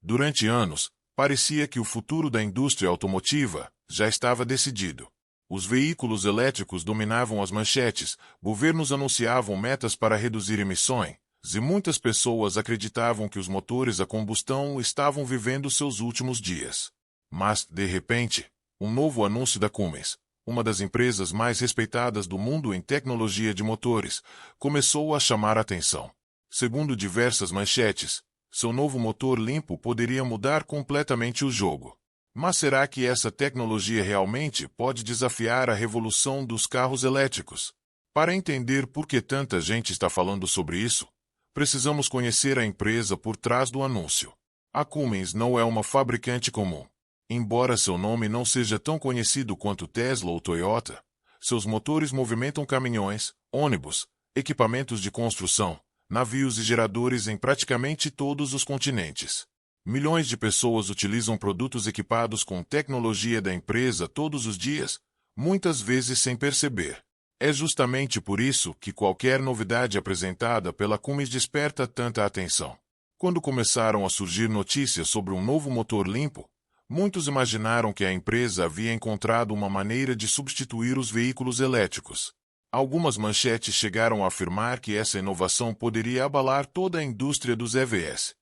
Durante anos, parecia que o futuro da indústria automotiva já estava decidido. Os veículos elétricos dominavam as manchetes, governos anunciavam metas para reduzir emissões, e muitas pessoas acreditavam que os motores a combustão estavam vivendo seus últimos dias. Mas, de repente, um novo anúncio da Cummins, uma das empresas mais respeitadas do mundo em tecnologia de motores, começou a chamar a atenção. Segundo diversas manchetes, seu novo motor limpo poderia mudar completamente o jogo. Mas será que essa tecnologia realmente pode desafiar a revolução dos carros elétricos? Para entender por que tanta gente está falando sobre isso, precisamos conhecer a empresa por trás do anúncio. A Cummins não é uma fabricante comum. Embora seu nome não seja tão conhecido quanto Tesla ou Toyota, seus motores movimentam caminhões, ônibus, equipamentos de construção, navios e geradores em praticamente todos os continentes. Milhões de pessoas utilizam produtos equipados com tecnologia da empresa todos os dias, muitas vezes sem perceber. É justamente por isso que qualquer novidade apresentada pela Cummins desperta tanta atenção. Quando começaram a surgir notícias sobre um novo motor limpo, muitos imaginaram que a empresa havia encontrado uma maneira de substituir os veículos elétricos. Algumas manchetes chegaram a afirmar que essa inovação poderia abalar toda a indústria dos EVs.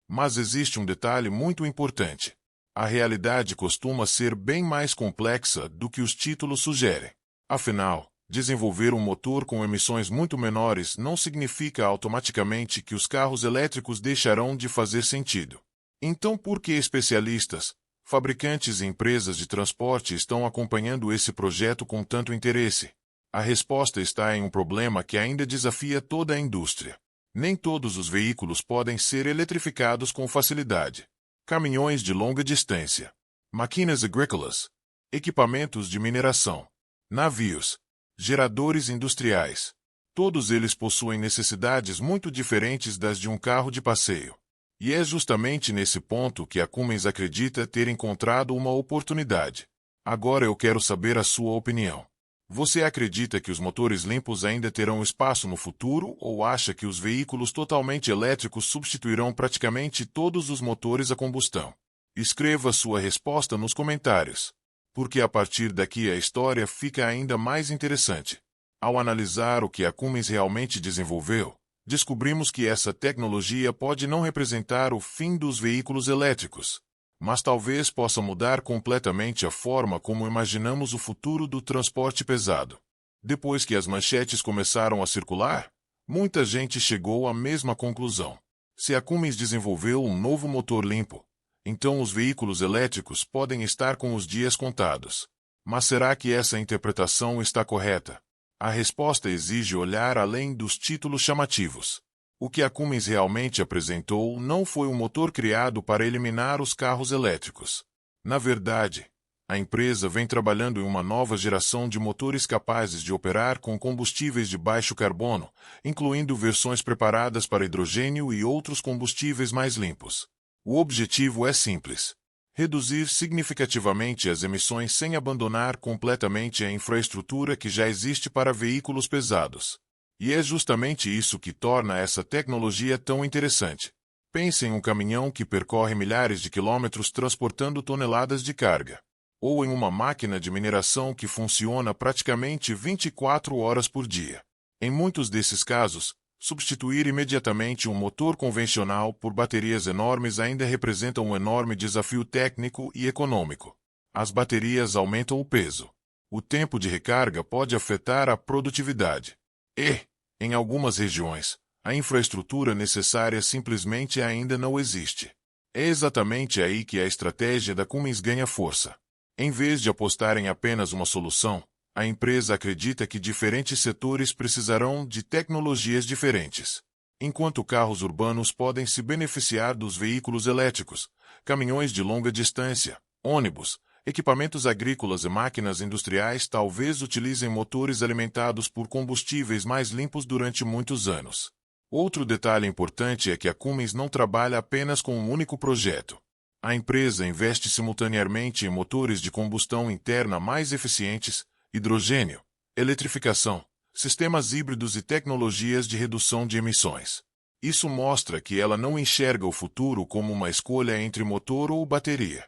Mas existe um detalhe muito importante. A realidade costuma ser bem mais complexa do que os títulos sugerem. Afinal, desenvolver um motor com emissões muito menores não significa automaticamente que os carros elétricos deixarão de fazer sentido. Então, por que especialistas, fabricantes e empresas de transporte estão acompanhando esse projeto com tanto interesse? A resposta está em um problema que ainda desafia toda a indústria. Nem todos os veículos podem ser eletrificados com facilidade. Caminhões de longa distância, máquinas agrícolas, equipamentos de mineração, navios, geradores industriais. Todos eles possuem necessidades muito diferentes das de um carro de passeio. E é justamente nesse ponto que a Cummins acredita ter encontrado uma oportunidade. Agora eu quero saber a sua opinião. Você acredita que os motores limpos ainda terão espaço no futuro ou acha que os veículos totalmente elétricos substituirão praticamente todos os motores a combustão? Escreva sua resposta nos comentários, porque a partir daqui a história fica ainda mais interessante. Ao analisar o que a Cummins realmente desenvolveu, descobrimos que essa tecnologia pode não representar o fim dos veículos elétricos, mas talvez possa mudar completamente a forma como imaginamos o futuro do transporte pesado. Depois que as manchetes começaram a circular, muita gente chegou à mesma conclusão. Se a Cummins desenvolveu um novo motor limpo, então os veículos elétricos podem estar com os dias contados. Mas será que essa interpretação está correta? A resposta exige olhar além dos títulos chamativos. O que a Cummins realmente apresentou não foi um motor criado para eliminar os carros elétricos. Na verdade, a empresa vem trabalhando em uma nova geração de motores capazes de operar com combustíveis de baixo carbono, incluindo versões preparadas para hidrogênio e outros combustíveis mais limpos. O objetivo é simples: reduzir significativamente as emissões sem abandonar completamente a infraestrutura que já existe para veículos pesados. E é justamente isso que torna essa tecnologia tão interessante. Pense em um caminhão que percorre milhares de quilômetros transportando toneladas de carga. Ou em uma máquina de mineração que funciona praticamente 24 horas por dia. Em muitos desses casos, substituir imediatamente um motor convencional por baterias enormes ainda representa um enorme desafio técnico e econômico. As baterias aumentam o peso. O tempo de recarga pode afetar a produtividade. E, em algumas regiões, a infraestrutura necessária simplesmente ainda não existe. É exatamente aí que a estratégia da Cummins ganha força. Em vez de apostar em apenas uma solução, a empresa acredita que diferentes setores precisarão de tecnologias diferentes. Enquanto carros urbanos podem se beneficiar dos veículos elétricos, caminhões de longa distância, ônibus, equipamentos agrícolas e máquinas industriais talvez utilizem motores alimentados por combustíveis mais limpos durante muitos anos. Outro detalhe importante é que a Cummins não trabalha apenas com um único projeto. A empresa investe simultaneamente em motores de combustão interna mais eficientes, hidrogênio, eletrificação, sistemas híbridos e tecnologias de redução de emissões. Isso mostra que ela não enxerga o futuro como uma escolha entre motor ou bateria.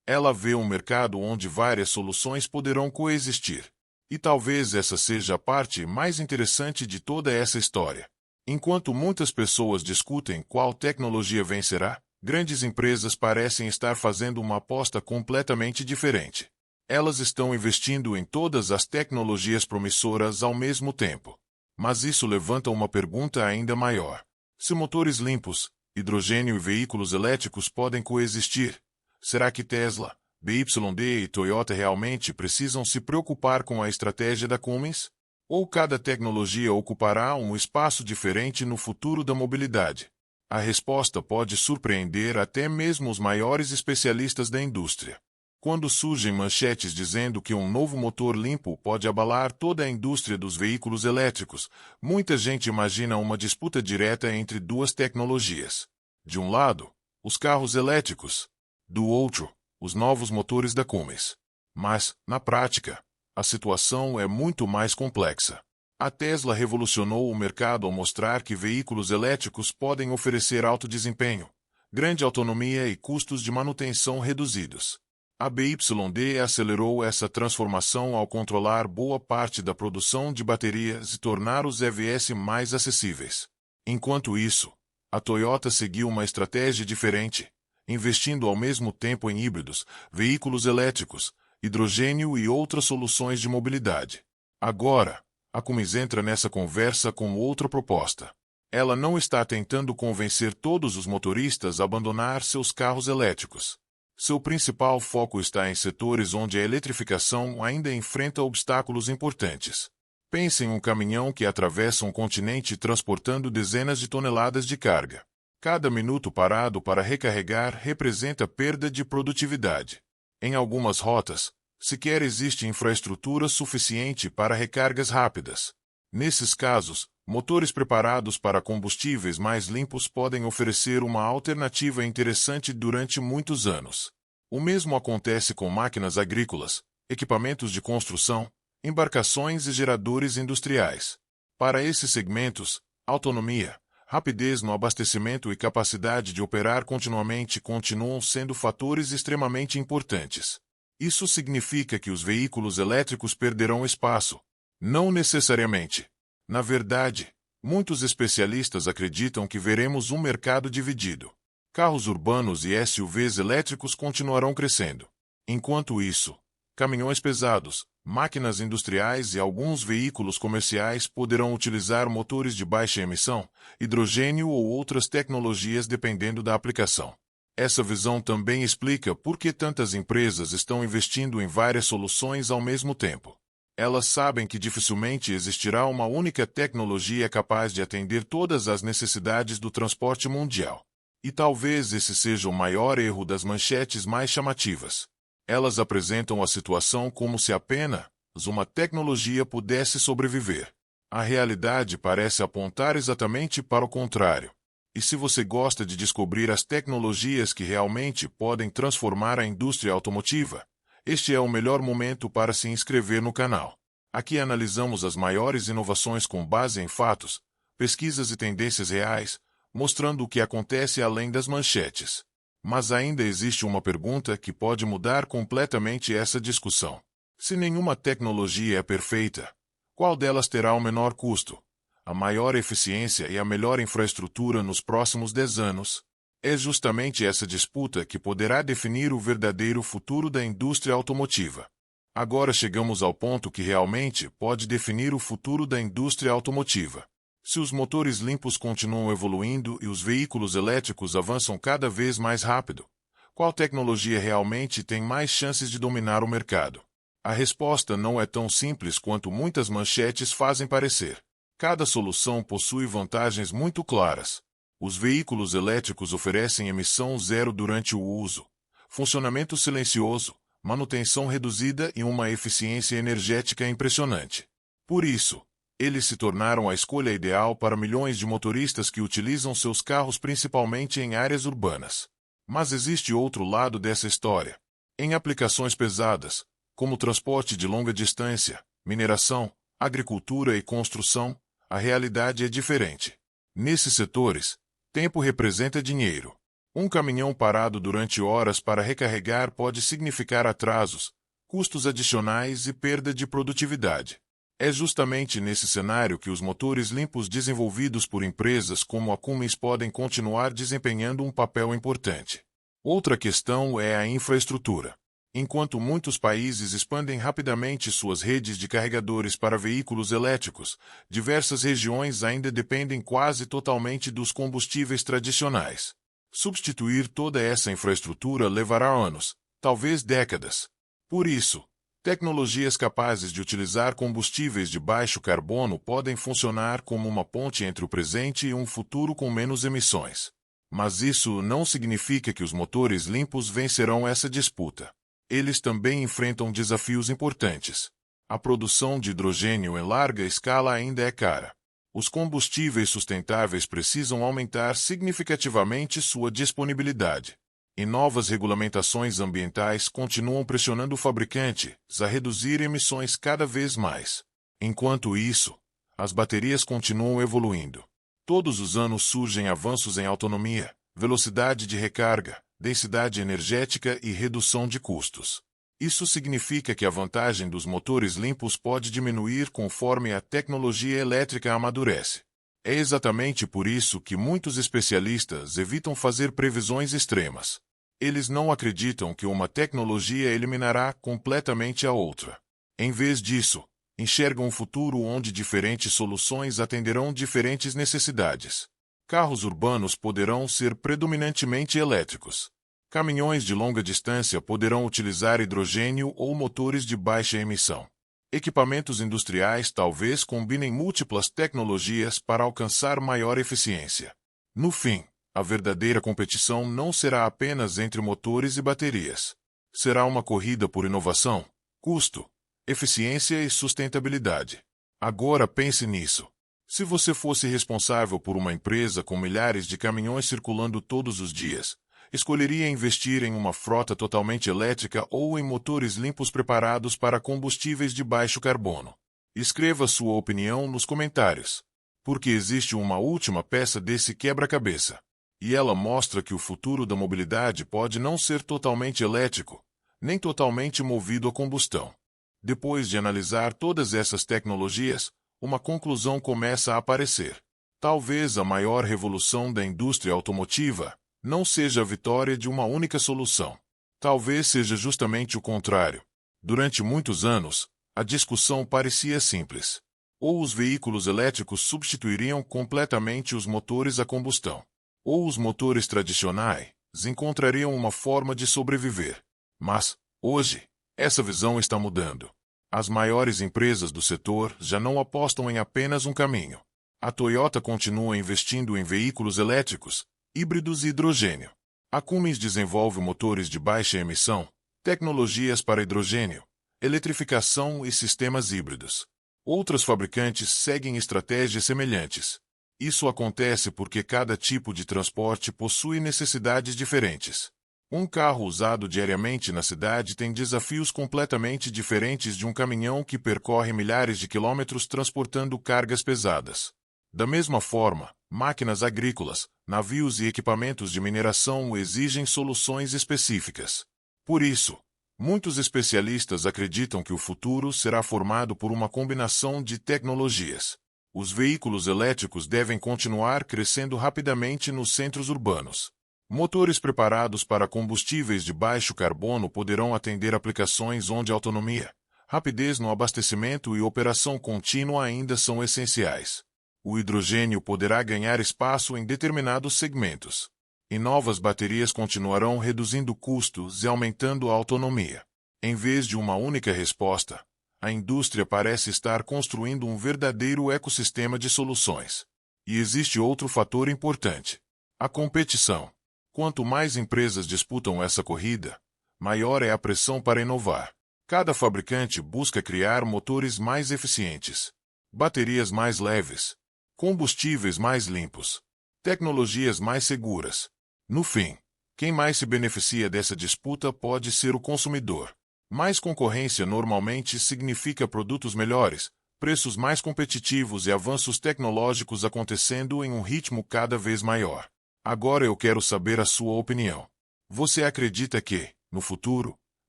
Ela vê um mercado onde várias soluções poderão coexistir. E talvez essa seja a parte mais interessante de toda essa história. Enquanto muitas pessoas discutem qual tecnologia vencerá, grandes empresas parecem estar fazendo uma aposta completamente diferente. Elas estão investindo em todas as tecnologias promissoras ao mesmo tempo. Mas isso levanta uma pergunta ainda maior. Se motores limpos, hidrogênio e veículos elétricos podem coexistir, será que Tesla, BYD e Toyota realmente precisam se preocupar com a estratégia da Cummins? Ou cada tecnologia ocupará um espaço diferente no futuro da mobilidade? A resposta pode surpreender até mesmo os maiores especialistas da indústria. Quando surgem manchetes dizendo que um novo motor limpo pode abalar toda a indústria dos veículos elétricos, muita gente imagina uma disputa direta entre duas tecnologias. De um lado, os carros elétricos. Do outro, os novos motores da Cummins. Mas, na prática, a situação é muito mais complexa. A Tesla revolucionou o mercado ao mostrar que veículos elétricos podem oferecer alto desempenho, grande autonomia e custos de manutenção reduzidos. A BYD acelerou essa transformação ao controlar boa parte da produção de baterias e tornar os EVs mais acessíveis. Enquanto isso, a Toyota seguiu uma estratégia diferente, investindo ao mesmo tempo em híbridos, veículos elétricos, hidrogênio e outras soluções de mobilidade. Agora, a Cummins entra nessa conversa com outra proposta. Ela não está tentando convencer todos os motoristas a abandonar seus carros elétricos. Seu principal foco está em setores onde a eletrificação ainda enfrenta obstáculos importantes. Pense em um caminhão que atravessa um continente transportando dezenas de toneladas de carga. Cada minuto parado para recarregar representa perda de produtividade. Em algumas rotas, sequer existe infraestrutura suficiente para recargas rápidas. Nesses casos, motores preparados para combustíveis mais limpos podem oferecer uma alternativa interessante durante muitos anos. O mesmo acontece com máquinas agrícolas, equipamentos de construção, embarcações e geradores industriais. Para esses segmentos, autonomia, rapidez no abastecimento e capacidade de operar continuamente continuam sendo fatores extremamente importantes. Isso significa que os veículos elétricos perderão espaço. Não necessariamente. Na verdade, muitos especialistas acreditam que veremos um mercado dividido. Carros urbanos e SUVs elétricos continuarão crescendo. Enquanto isso, caminhões pesados, máquinas industriais e alguns veículos comerciais poderão utilizar motores de baixa emissão, hidrogênio ou outras tecnologias dependendo da aplicação. Essa visão também explica por que tantas empresas estão investindo em várias soluções ao mesmo tempo. Elas sabem que dificilmente existirá uma única tecnologia capaz de atender todas as necessidades do transporte mundial. E talvez esse seja o maior erro das manchetes mais chamativas. Elas apresentam a situação como se apenas uma tecnologia pudesse sobreviver. A realidade parece apontar exatamente para o contrário. E se você gosta de descobrir as tecnologias que realmente podem transformar a indústria automotiva, este é o melhor momento para se inscrever no canal. Aqui analisamos as maiores inovações com base em fatos, pesquisas e tendências reais, mostrando o que acontece além das manchetes. Mas ainda existe uma pergunta que pode mudar completamente essa discussão. Se nenhuma tecnologia é perfeita, qual delas terá o menor custo, a maior eficiência e a melhor infraestrutura nos próximos 10 anos? É justamente essa disputa que poderá definir o verdadeiro futuro da indústria automotiva. Agora chegamos ao ponto que realmente pode definir o futuro da indústria automotiva. Se os motores limpos continuam evoluindo e os veículos elétricos avançam cada vez mais rápido, qual tecnologia realmente tem mais chances de dominar o mercado? A resposta não é tão simples quanto muitas manchetes fazem parecer. Cada solução possui vantagens muito claras. Os veículos elétricos oferecem emissão zero durante o uso, funcionamento silencioso, manutenção reduzida e uma eficiência energética impressionante. Por isso, eles se tornaram a escolha ideal para milhões de motoristas que utilizam seus carros principalmente em áreas urbanas. Mas existe outro lado dessa história. Em aplicações pesadas, como transporte de longa distância, mineração, agricultura e construção, a realidade é diferente. Nesses setores, tempo representa dinheiro. Um caminhão parado durante horas para recarregar pode significar atrasos, custos adicionais e perda de produtividade. É justamente nesse cenário que os motores limpos desenvolvidos por empresas como a Cummins podem continuar desempenhando um papel importante. Outra questão é a infraestrutura. Enquanto muitos países expandem rapidamente suas redes de carregadores para veículos elétricos, diversas regiões ainda dependem quase totalmente dos combustíveis tradicionais. Substituir toda essa infraestrutura levará anos, talvez décadas. Por isso, tecnologias capazes de utilizar combustíveis de baixo carbono podem funcionar como uma ponte entre o presente e um futuro com menos emissões. Mas isso não significa que os motores limpos vencerão essa disputa. Eles também enfrentam desafios importantes. A produção de hidrogênio em larga escala ainda é cara. Os combustíveis sustentáveis precisam aumentar significativamente sua disponibilidade. E novas regulamentações ambientais continuam pressionando fabricantes a reduzir emissões cada vez mais. Enquanto isso, as baterias continuam evoluindo. Todos os anos surgem avanços em autonomia, velocidade de recarga, densidade energética e redução de custos. Isso significa que a vantagem dos motores limpos pode diminuir conforme a tecnologia elétrica amadurece. É exatamente por isso que muitos especialistas evitam fazer previsões extremas. Eles não acreditam que uma tecnologia eliminará completamente a outra. Em vez disso, enxergam um futuro onde diferentes soluções atenderão diferentes necessidades. Carros urbanos poderão ser predominantemente elétricos. Caminhões de longa distância poderão utilizar hidrogênio ou motores de baixa emissão. Equipamentos industriais talvez combinem múltiplas tecnologias para alcançar maior eficiência. No fim, a verdadeira competição não será apenas entre motores e baterias. Será uma corrida por inovação, custo, eficiência e sustentabilidade. Agora pense nisso. Se você fosse responsável por uma empresa com milhares de caminhões circulando todos os dias, escolheria investir em uma frota totalmente elétrica ou em motores limpos preparados para combustíveis de baixo carbono? Escreva sua opinião nos comentários, porque existe uma última peça desse quebra-cabeça, e ela mostra que o futuro da mobilidade pode não ser totalmente elétrico, nem totalmente movido a combustão. Depois de analisar todas essas tecnologias, uma conclusão começa a aparecer. Talvez a maior revolução da indústria automotiva não seja a vitória de uma única solução. Talvez seja justamente o contrário. Durante muitos anos, a discussão parecia simples. Ou os veículos elétricos substituiriam completamente os motores a combustão, ou os motores tradicionais encontrariam uma forma de sobreviver. Mas, hoje, essa visão está mudando. As maiores empresas do setor já não apostam em apenas um caminho. A Toyota continua investindo em veículos elétricos, híbridos e hidrogênio. A Cummins desenvolve motores de baixa emissão, tecnologias para hidrogênio, eletrificação e sistemas híbridos. Outras fabricantes seguem estratégias semelhantes. Isso acontece porque cada tipo de transporte possui necessidades diferentes. Um carro usado diariamente na cidade tem desafios completamente diferentes de um caminhão que percorre milhares de quilômetros transportando cargas pesadas. Da mesma forma, máquinas agrícolas, navios e equipamentos de mineração exigem soluções específicas. Por isso, muitos especialistas acreditam que o futuro será formado por uma combinação de tecnologias. Os veículos elétricos devem continuar crescendo rapidamente nos centros urbanos. Motores preparados para combustíveis de baixo carbono poderão atender aplicações onde autonomia, rapidez no abastecimento e operação contínua ainda são essenciais. O hidrogênio poderá ganhar espaço em determinados segmentos. E novas baterias continuarão reduzindo custos e aumentando a autonomia. Em vez de uma única resposta, a indústria parece estar construindo um verdadeiro ecossistema de soluções. E existe outro fator importante: a competição. Quanto mais empresas disputam essa corrida, maior é a pressão para inovar. Cada fabricante busca criar motores mais eficientes, baterias mais leves, combustíveis mais limpos, tecnologias mais seguras. No fim, quem mais se beneficia dessa disputa pode ser o consumidor. Mais concorrência normalmente significa produtos melhores, preços mais competitivos e avanços tecnológicos acontecendo em um ritmo cada vez maior. Agora eu quero saber a sua opinião. Você acredita que, no futuro,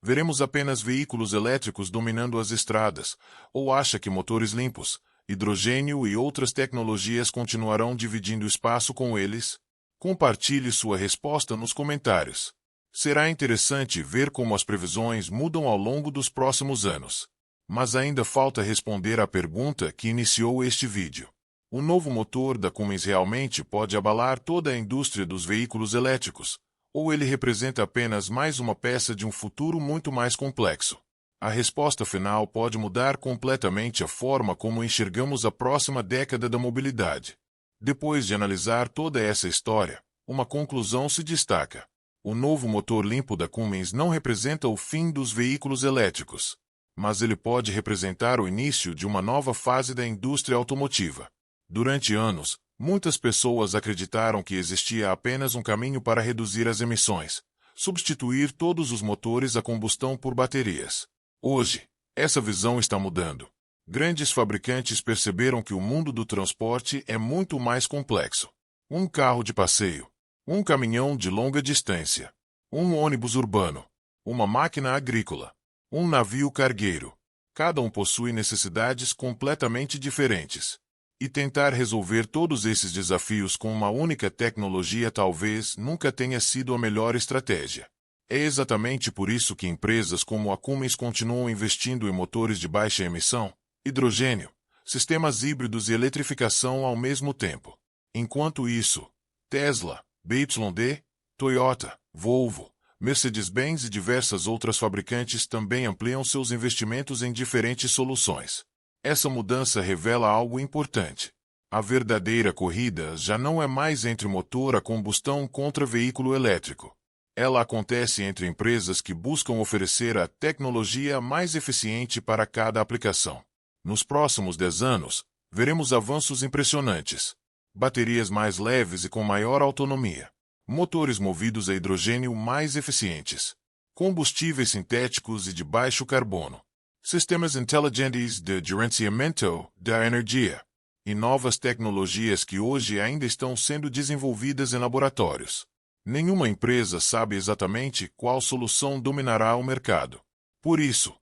veremos apenas veículos elétricos dominando as estradas, ou acha que motores limpos, hidrogênio e outras tecnologias continuarão dividindo espaço com eles? Compartilhe sua resposta nos comentários. Será interessante ver como as previsões mudam ao longo dos próximos anos. Mas ainda falta responder à pergunta que iniciou este vídeo. O novo motor da Cummins realmente pode abalar toda a indústria dos veículos elétricos, ou ele representa apenas mais uma peça de um futuro muito mais complexo? A resposta final pode mudar completamente a forma como enxergamos a próxima década da mobilidade. Depois de analisar toda essa história, uma conclusão se destaca. O novo motor limpo da Cummins não representa o fim dos veículos elétricos, mas ele pode representar o início de uma nova fase da indústria automotiva. Durante anos, muitas pessoas acreditaram que existia apenas um caminho para reduzir as emissões: substituir todos os motores a combustão por baterias. Hoje, essa visão está mudando. Grandes fabricantes perceberam que o mundo do transporte é muito mais complexo. Um carro de passeio, um caminhão de longa distância, um ônibus urbano, uma máquina agrícola, um navio cargueiro. Cada um possui necessidades completamente diferentes. E tentar resolver todos esses desafios com uma única tecnologia talvez nunca tenha sido a melhor estratégia. É exatamente por isso que empresas como a Cummins continuam investindo em motores de baixa emissão, hidrogênio, sistemas híbridos e eletrificação ao mesmo tempo. Enquanto isso, Tesla, BYD, Toyota, Volvo, Mercedes-Benz e diversas outras fabricantes também ampliam seus investimentos em diferentes soluções. Essa mudança revela algo importante. A verdadeira corrida já não é mais entre motor a combustão contra veículo elétrico. Ela acontece entre empresas que buscam oferecer a tecnologia mais eficiente para cada aplicação. Nos próximos 10 anos, veremos avanços impressionantes. Baterias mais leves e com maior autonomia. Motores movidos a hidrogênio mais eficientes. Combustíveis sintéticos e de baixo carbono. Sistemas inteligentes de gerenciamento da energia. E novas tecnologias que hoje ainda estão sendo desenvolvidas em laboratórios. Nenhuma empresa sabe exatamente qual solução dominará o mercado. Por isso,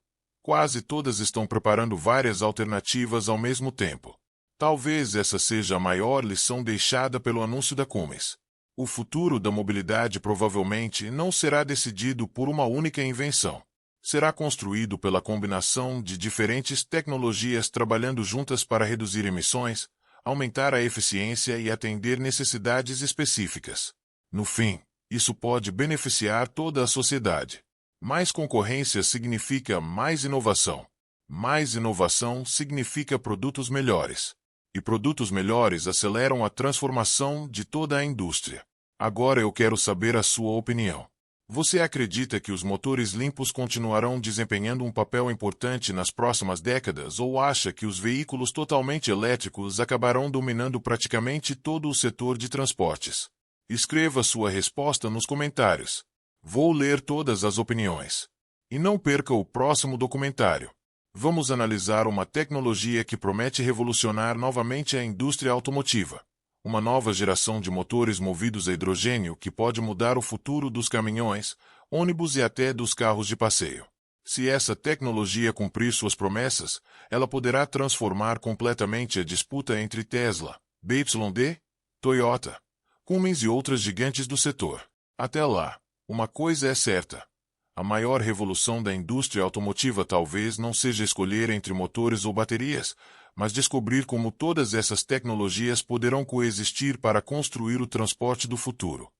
quase todas estão preparando várias alternativas ao mesmo tempo. Talvez essa seja a maior lição deixada pelo anúncio da Cummins. O futuro da mobilidade provavelmente não será decidido por uma única invenção. Será construído pela combinação de diferentes tecnologias trabalhando juntas para reduzir emissões, aumentar a eficiência e atender necessidades específicas. No fim, isso pode beneficiar toda a sociedade. Mais concorrência significa mais inovação. Mais inovação significa produtos melhores. E produtos melhores aceleram a transformação de toda a indústria. Agora eu quero saber a sua opinião. Você acredita que os motores limpos continuarão desempenhando um papel importante nas próximas décadas ou acha que os veículos totalmente elétricos acabarão dominando praticamente todo o setor de transportes? Escreva sua resposta nos comentários. Vou ler todas as opiniões. E não perca o próximo documentário. Vamos analisar uma tecnologia que promete revolucionar novamente a indústria automotiva. Uma nova geração de motores movidos a hidrogênio que pode mudar o futuro dos caminhões, ônibus e até dos carros de passeio. Se essa tecnologia cumprir suas promessas, ela poderá transformar completamente a disputa entre Tesla, BYD, Toyota, Cummins e outras gigantes do setor. Até lá, uma coisa é certa. A maior revolução da indústria automotiva talvez não seja escolher entre motores ou baterias, mas descobrir como todas essas tecnologias poderão coexistir para construir o transporte do futuro.